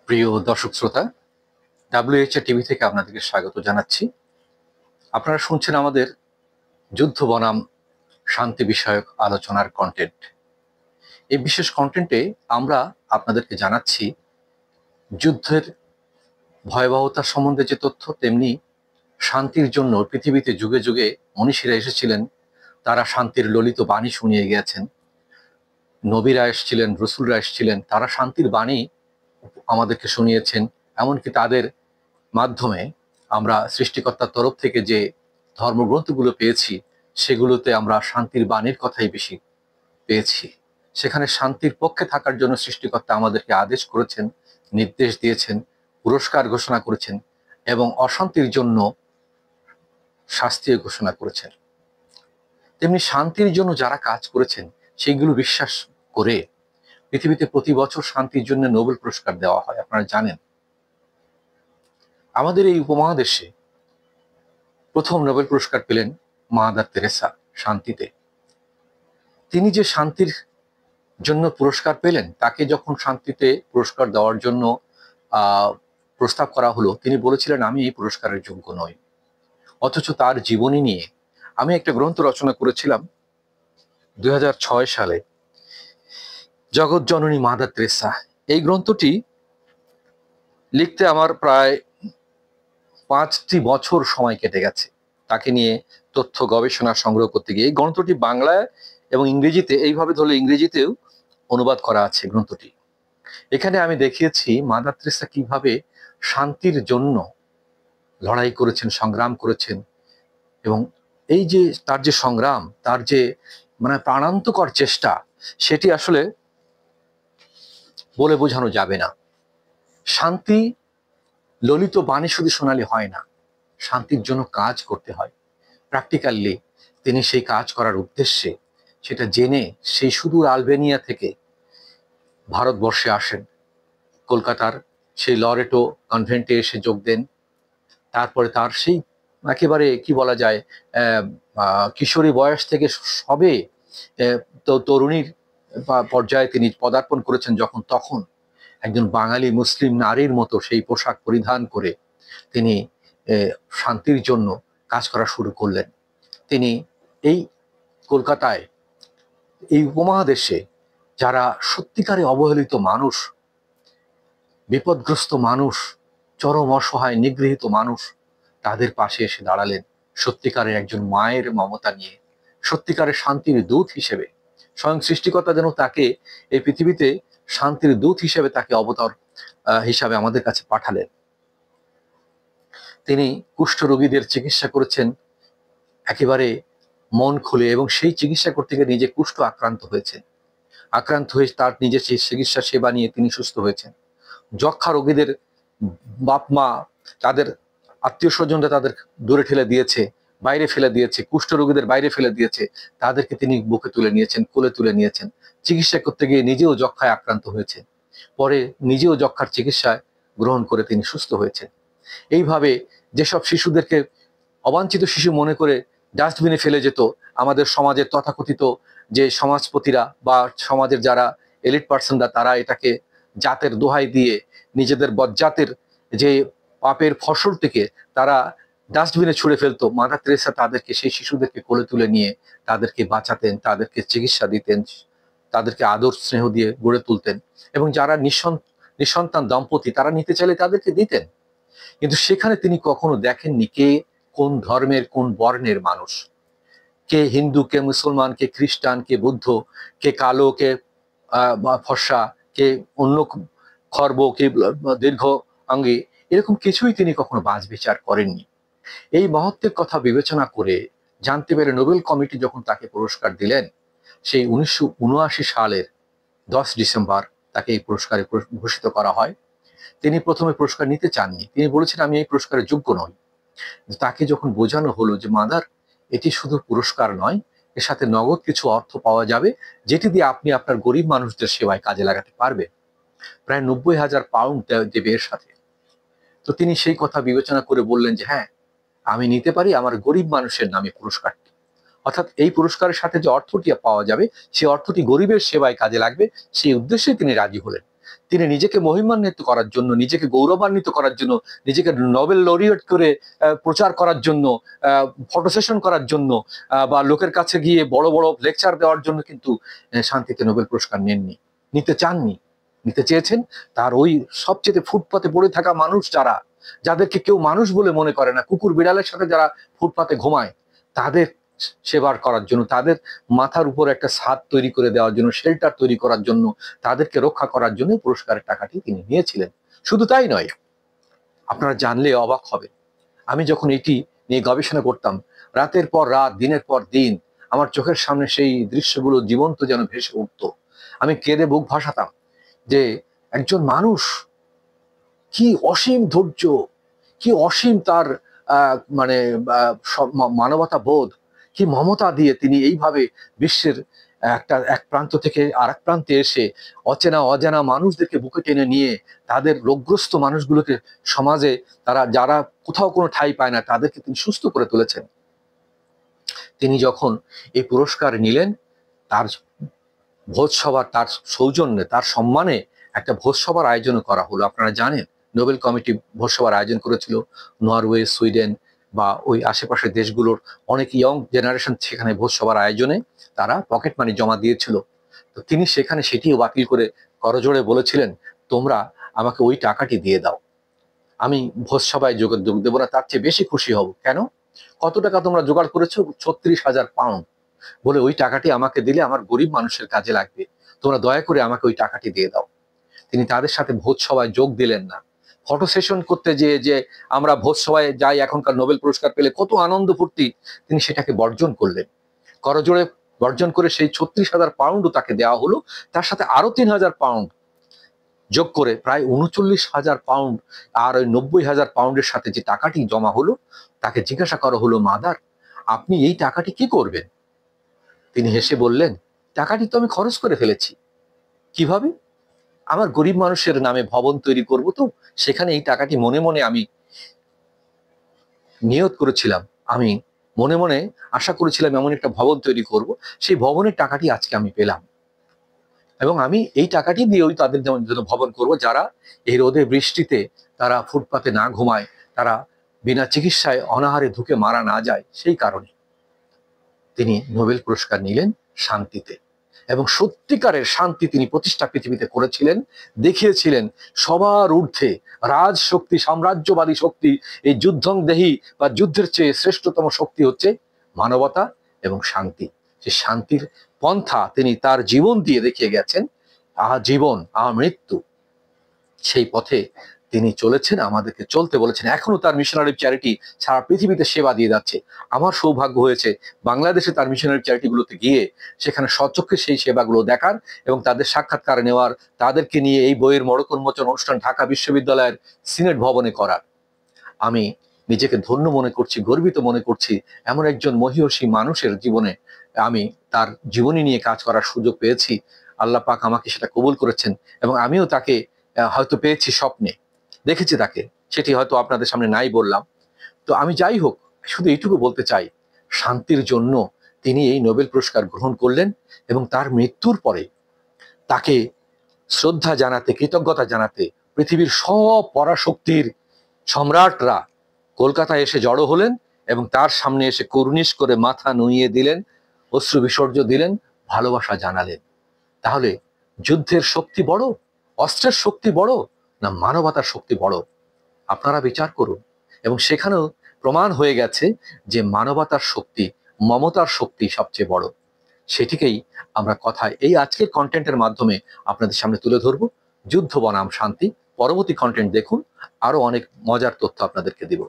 প্রিয় দর্শক শ্রোতা, WHA টিভি থেকে আপনাদেরকে স্বাগত জানাচ্ছি। আপনারা শুনছেন আমাদের যুদ্ধ বনাম শান্তি বিষয়ক আলোচনার কন্টেন্ট। এই বিশেষ কন্টেন্টে আমরা আপনাদেরকে জানাচ্ছি যুদ্ধের ভয়াবহতা সম্বন্ধে যে তথ্য, তেমনি শান্তির জন্য পৃথিবীতে যুগে যুগে মনীষীরা এসেছিলেন, তারা শান্তির ললিত বাণী শুনিয়ে গিয়েছেন। নবীরা এসেছিলেন, রসুলরা এসেছিলেন, তারা শান্তির বাণী আমাদেরকে শুনিয়েছেন। এমনকি তাদের মাধ্যমে আমরা সৃষ্টিকর্তার তরফ থেকে যে ধর্মগ্রন্থগুলো পেয়েছি, সেগুলোতে আমরা শান্তির বাণীর কথাই বেশি পেয়েছি। সেখানে শান্তির পক্ষে থাকার জন্য সৃষ্টিকর্তা আমাদেরকে আদেশ করেছেন, নির্দেশ দিয়েছেন, পুরস্কার ঘোষণা করেছেন এবং অশান্তির জন্য শাস্তিও ঘোষণা করেছেন। তেমনি শান্তির জন্য যারা কাজ করেছেন, সেইগুলো বিশ্বাস করে পৃথিবীতে প্রতি বছর শান্তির জন্য নোবেল পুরস্কার দেওয়া হয়। আপনারা জানেন, আমাদের এই উপমহাদেশে প্রথম নোবেল পুরস্কার পেলেন মাদার তেরেসা শান্তিতে। তিনি যে শান্তির জন্য পুরস্কার পেলেন, তাকে যখন শান্তিতে পুরস্কার দেওয়ার জন্য প্রস্তাব করা হলো, তিনি বলেছিলেন আমি এই পুরস্কারের যোগ্য নই। অথচ তার জীবনী নিয়ে আমি একটা গ্রন্থ রচনা করেছিলাম 2006 সালে, জগৎ জননী মাদার তেরেসা। এই গ্রন্থটি লিখতে আমার প্রায় 5টি বছর সময় কেটে গেছে, তাকে নিয়ে তথ্য গবেষণা সংগ্রহ করতে গিয়ে। এই গ্রন্থটি বাংলায় এবং ইংরেজিতে, এইভাবে ধরলে ইংরেজিতেও অনুবাদ করা আছে গ্রন্থটি। এখানে আমি দেখিয়েছি মাদার তেরেসা কিভাবে শান্তির জন্য লড়াই করেছেন, সংগ্রাম করেছেন, এবং এই যে তার যে সংগ্রাম, তার যে প্রাণান্তকর চেষ্টা, সেটি আসলে বলে বোঝানো যাবে না। শান্তি ললিত বাণী শুধু শোনালে হয় না, শান্তির জন্য কাজ করতে হয় প্র্যাকটিক্যালি। তিনি সেই কাজ করার উদ্দেশ্যে, সেটা জেনে সেই সুদূর আলবেনিয়া থেকে ভারতবর্ষে আসেন, কলকাতার সেই লরেটো কনভেন্টে এসে যোগ দেন। তারপরে তার সেই একেবারে কি বলা যায়, কিশোরী বয়স থেকে সবে তরুণীর পর্যায়ে তিনি পদার্পণ করেছেন, তখন একজন বাঙালি মুসলিম নারীর মতো সেই পোশাক পরিধান করে তিনি শান্তির জন্য কাজ করা শুরু করলেন। তিনি এই কলকাতায়, এই উপমহাদেশে যারা সত্যিকারে অবহেলিত মানুষ, বিপদগ্রস্ত মানুষ, চরম অসহায় নিগৃহীত মানুষ, তাদের পাশে এসে দাঁড়ালেন সত্যিকারের একজন মায়ের মমতা নিয়ে, সত্যিকারের শান্তির দূত হিসেবে। স্বয়ং সৃষ্টিকর্তা যেন তাকে এই পৃথিবীতে শান্তির দূত হিসেবে, তাকে অবতার হিসাবে আমাদের কাছে পাঠালেন। তিনি কুষ্ঠ রোগীদের চিকিৎসা করেছেন একেবারে মন খুলে, এবং সেই চিকিৎসা করতে গিয়ে নিজে কুষ্ঠ আক্রান্ত হয়ে তার নিজের চিকিৎসা সেবা নিয়ে তিনি সুস্থ হয়েছেন। যক্ষা রোগীদের বাপ মা, তাদের আত্মীয় স্বজনরা তাদের দূরে ঠেলে দিয়েছে, বাইরে ফেলে দিয়েছে, কুষ্ঠ রোগীদের বাইরে ফেলে দিয়েছে, তাদেরকে তিনি বুকে তুলে নিয়েছেন, কোলে তুলে নিয়েছেন। চিকিৎসা করতে গিয়ে নিজেও যক্ষায় আক্রান্ত হয়েছেন, পরে নিজেও যক্ষার চিকিৎসা গ্রহণ করে তিনি সুস্থ হয়েছেন। এইভাবে যেসব শিশুদেরকে অবাঞ্ছিত শিশু মনে করে ডাস্টবিনে ফেলে যেত, আমাদের সমাজের তথাকথিত যে সমাজপতিরা বা সমাজের যারা এলিট পার্সনরা, তারা এটাকে জাতের দোহাই দিয়ে নিজেদের বজ্জাতের যে পাপের ফসল থেকে তারা ডাস্টবিনে ছুঁড়ে ফেলতো, মাদার তেরেসা তাদেরকে, সেই শিশুদেরকে কোলে তুলে নিয়ে তাদেরকে বাঁচাতেন, তাদেরকে চিকিৎসা দিতেন, তাদেরকে আদর স্নেহ দিয়ে গড়ে তুলতেন। এবং যারা নিঃসন্তান দম্পতি, তারা নিতে চাইলে তাদেরকে দিতেন। কিন্তু সেখানে তিনি কখনো দেখেননি কে কোন ধর্মের, কোন বর্ণের মানুষ, কে হিন্দু, কে মুসলমান, কে খ্রিস্টান, কে বুদ্ধ, কে কালো, কে ফর্সা, কে অন্য খর্ব, কে দীর্ঘ অঙ্গী, এরকম কিছুই তিনি কখনো বাছ বিচার করেননি। এই মহত্বের কথা বিবেচনা করে জানতে পেরে নোবেল কমিটি যখন তাকে পুরস্কার দিলেন, সেই 1979 সালের 10 ডিসেম্বর তাকে এই পুরস্কারে ভূষিত করা হয়। তিনি প্রথমে পুরস্কার নিতে চাননি, তিনি বলেছেন আমি এই পুরস্কারের যোগ্য নই। তাকে যখন বোঝানো হলো যে মাদার, এটি শুধু পুরস্কার নয়, এর সাথে নগদ কিছু অর্থ পাওয়া যাবে, যেটি দিয়ে আপনি আপনার গরিব মানুষদের সেবায় কাজে লাগাতে পারবেন। প্রায় 90,000 পাউন্ড দেবে এর সাথে। তো তিনি সেই কথা বিবেচনা করে বললেন যে হ্যাঁ, আমি নিতে পারি আমার গরিব মানুষের নামে পুরস্কারটি। অর্থাৎ এই পুরস্কারের সাথে যে অর্থটি পাওয়া যাবে, সেই অর্থটি গরিবের সেবায় কাজে লাগবে, সেই উদ্দেশ্যে তিনি রাজি হলেন। তিনি নিজেকে মহিমান্বিত করার জন্য, নিজেকে গৌরবান্বিত করার জন্য, নিজেকে নোবেল লরিয়েট করে প্রচার করার জন্য, ফটো সেশন করার জন্য, বা লোকের কাছে গিয়ে বড় বড় লেকচার দেওয়ার জন্য কিন্তু শান্তিতে নোবেল পুরস্কার নেননি, নিতে চাননি। নিতে চেয়েছেন তার ওই সবচেয়ে ফুটপাতে পড়ে থাকা মানুষ, যাদেরকে কেউ মানুষ বলে মনে করে না, কুকুর বিড়ালের সাথে যারা ফুটপাতে ঘুমায়, তাদের সেবার করার জন্য, তাদের মাথার উপর একটা ছাদ তৈরি করে দেওয়ার জন্য, শেল্টার তৈরি করার জন্য, তাদেরকে রক্ষা করার জন্য পুরস্কারের টাকাটি তিনি নিয়েছিলেন। শুধু তাই নয়, আপনারা জানলে অবাক হবেন, আমি যখন এটি নিয়ে গবেষণা করতাম, রাতের পর রাত, দিনের পর দিন আমার চোখের সামনে সেই দৃশ্যগুলো জীবন্ত যেন ভেসে উঠতো। আমি কেঁদে বুক ভাসাতাম যে একজন মানুষ, কি অসীম ধৈর্য, কি অসীম তার মানে মানবতা বোধ, কি মমতা দিয়ে তিনি এইভাবে বিশ্বের এক প্রান্ত থেকে আর এক প্রান্তে এসে অচেনা অজানা মানুষদেরকে বুকে টেনে নিয়ে তাদের রোগগ্রস্ত মানুষগুলোকে, সমাজে যারা কোথাও কোনো ঠাঁই পায় না, তাদেরকে তিনি সুস্থ করে তুলেছেন। তিনি যখন এই পুরস্কার নিলেন, তার ভোজসভা, তার সৌজন্যে, তার সম্মানে একটা ভোজসভার আয়োজন করা হলো। আপনারা জানেন নোবেল কমিটি ভোজসভার আয়োজন করেছিল। নরওয়ে, সুইডেন বা ওই আশেপাশের দেশগুলোর অনেক ইয়ং জেনারেশন সেখানে ভোজসভার আয়োজনে তারা পকেট মানি জমা দিয়েছিল। তো তিনি সেখানে সেটিও বাতিল করে করজোড়ে বলেছিলেন, তোমরা আমাকে ওই টাকাটি দিয়ে দাও, আমি ভোজসভায় যোগ দেবো না, তার চেয়ে বেশি খুশি হব। কেন? কত টাকা তোমরা জোগাড় করেছো? 36,000 পাউন্ড। বলে ওই টাকাটি আমাকে দিলে আমার গরিব মানুষের কাজে লাগবে, তোমরা দয়া করে আমাকে ওই টাকাটি দিয়ে দাও। তিনি তাদের সাথে ভোজসভায় যোগ দিলেন না। ফটো সেশন করতে যে আমরা ভোজসভায় যাই এখনকার, নোবেল পুরস্কার পেলে কত আনন্দ ফুর্তি, তিনি সেটাকে বর্জন করলেন। করজোড়ে বর্জন করে সেই 36,000 পাউন্ডও তাকে দেওয়া হলো। তার সাথে আরো 3,000 পাউন্ড যোগ করে প্রায় 39,000 পাউন্ড। আর ওই 90,000 পাউন্ডের সাথে যে টাকাটি জমা হলো, তাকে জিজ্ঞাসা করা হলো, মাদার, আপনি এই টাকাটি কি করবেন? তিনি হেসে বললেন, টাকাটি তো আমি খরচ করে ফেলেছি। কিভাবে? আমার গরিব মানুষের নামে ভবন তৈরি করব, তো সেখানে এই টাকাটি মনে মনে আমি নিয়ত করেছিলাম, আমি মনে মনে আশা করেছিলাম এমন একটা ভবন তৈরি করব, সেই ভবনের টাকাটি আজকে আমি পেলাম, এবং আমি এই টাকাটি দিয়ে ওই তাদের জন্য ভবন করব, যারা এই রোদে বৃষ্টিতে তারা ফুটপাতে না ঘুমায়, তারা বিনা চিকিৎসায় অনাহারে ধুকে মারা না যায়। সেই কারণে তিনি নোবেল পুরস্কার নিলেন শান্তিতে, এবং সত্যিকারের শান্তি তিনি প্রতিষ্ঠা পৃথিবীতে করেছিলেন, দেখিয়েছিলেন। সবার ঊর্ধ্বে রাজ শক্তি, সাম্রাজ্যবাদী শক্তি, এই যুদ্ধং দেহি বা যুদ্ধের চেয়ে শ্রেষ্ঠতম শক্তি হচ্ছে মানবতা এবং শান্তি। সে শান্তির পন্থা তিনি তার জীবন দিয়ে দেখিয়ে গেছেন। জীবন মৃত্যু, সেই পথে তিনি চলেছেন, আমাদেরকে চলতে বলেছেন। এখনো তার মিশনারি চ্যারিটি সারা পৃথিবীতে সেবা দিয়ে যাচ্ছে। আমার সৌভাগ্য হয়েছে বাংলাদেশে তার মিশনারি চ্যারিটিগুলোতে গিয়ে সেখানে সচক্ষে সেই সেবাগুলো দেখার এবং তাদের সাক্ষাৎকার নেওয়ার, তাদেরকে নিয়ে এই বইয়ের মড়ক উন্মোচন অনুষ্ঠান ঢাকা বিশ্ববিদ্যালয়ের সিনেট ভবনে করার। আমি নিজেকে ধন্য মনে করছি, গর্বিত মনে করছি, এমন একজন মহীয়সী মানুষের জীবনে আমি তার জীবনী নিয়ে কাজ করার সুযোগ পেয়েছি। আল্লাহ পাক আমাকে সেটা কবুল করেছেন, এবং আমিও তাকে হয়তো পেয়েছি স্বপ্নে, দেখেছি তাকে, সেটি হয়তো আপনাদের সামনে নাই বললাম। তো আমি যাই হোক, শুধু এইটুকু বলতে চাই, শান্তির জন্য তিনি এই নোবেল পুরস্কার গ্রহণ করলেন, এবং তার মৃত্যুর পরে তাকে শ্রদ্ধা জানাতে, কৃতজ্ঞতা জানাতে পৃথিবীর সব পরাশক্তির সম্রাটরা কলকাতায় এসে জড়ো হলেন, এবং তার সামনে এসে কুর্নিশ করে মাথা নুইয়ে দিলেন, অশ্রু বিসর্জ দিলেন, ভালোবাসা জানালেন। তাহলে যুদ্ধের শক্তি বড়, অস্ত্রের শক্তি বড়, না মানবতার শক্তি বড়? আপনারা বিচার করুন। এবং সেখানেও প্রমাণ হয়ে গেছে যে মানবতার শক্তি, মমতার শক্তি সবচেয়ে বড়। সেটিকেই আমরা কথায় এই আজকের কন্টেন্টের মাধ্যমে আপনাদের সামনে তুলে ধরবো। যুদ্ধ বনাম শান্তি। পরবর্তী কন্টেন্ট দেখুন, আরো অনেক মজার তথ্য আপনাদেরকে দিব।